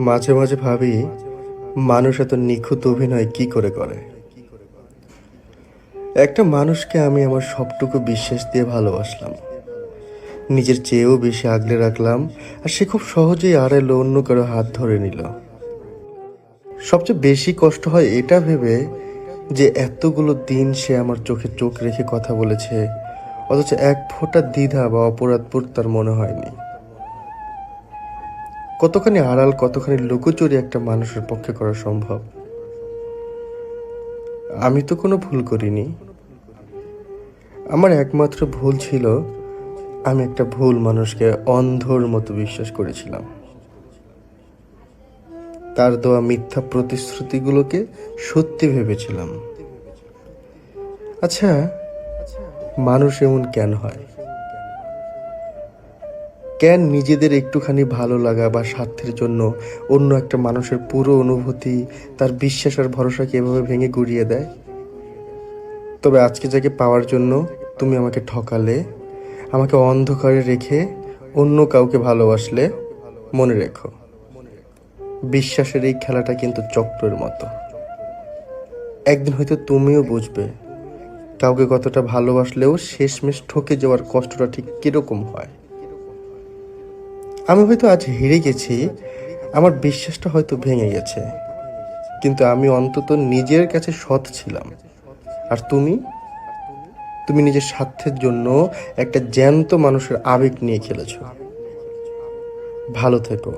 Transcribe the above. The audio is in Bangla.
মাঝে মাঝে ভাবি, মানুষ এত নিখুঁত অভিনয় কি করে করে। একটা মানুষকে আমি আমার সবটুকু বিশ্বাস দিয়ে ভালোবাসলাম, নিজের চেয়েও বেশি আগলে রাখলাম, আর সে খুব সহজেই আড়ালে অন্য কারো হাত ধরে নিল। সবচেয়ে বেশি কষ্ট হয় এটা ভেবে যে এতগুলো দিন সে আমার চোখে চোখ রেখে কথা বলেছে, অথচ এক ফোঁটা দ্বিধা বা অপরাধবোধ তার মনে হয়নি। কতখানি আড়াল, কতখানি লুকোচুরি একটা মানুষের পক্ষে করা সম্ভব। আমি তো কোনো ভুল করিনি। আমার একমাত্র ভুল ছিল, আমি একটা ভুল মানুষকে অন্ধর মতো বিশ্বাস করেছিলাম। তার দেওয়া মিথ্যা প্রতিশ্রুতিগুলোকে সত্যি ভেবেছিলাম। আচ্ছা, মানুষ এমন কেন হয়? কেন নিজেদের একটুখানি ভালো লাগা বা স্বার্থের জন্য অন্য একটা মানুষের পুরো অনুভূতি, তার বিশ্বাস আর ভরসাকে এভাবে ভেঙে গুড়িয়ে দেয়? তবে আজকে যাকে পাওয়ার জন্য তুমি আমাকে ঠকালে, আমাকে অন্ধকারে রেখে অন্য কাউকে ভালোবাসলে, মনে রেখো, বিশ্বাসের এই খেলাটা কিন্তু চক্রের মতো। একদিন হয়তো তুমিও বুঝবে কাউকে কতটা ভালোবাসলেও শেষমেশ ঠকে যাওয়ার কষ্টটা ঠিক কিরকম হয়। আমি হয়তো আজ হেরে গেছি, আমার বিশ্বাসটা হয়তো ভেঙে গেছে, কিন্তু আমি অন্তত নিজের কাছে সৎ ছিলাম। আর তুমি তুমি নিজের স্বার্থের জন্য একটা জ্যান্ত মানুষের আবেগ নিয়ে খেলেছো। ভালো থেকো।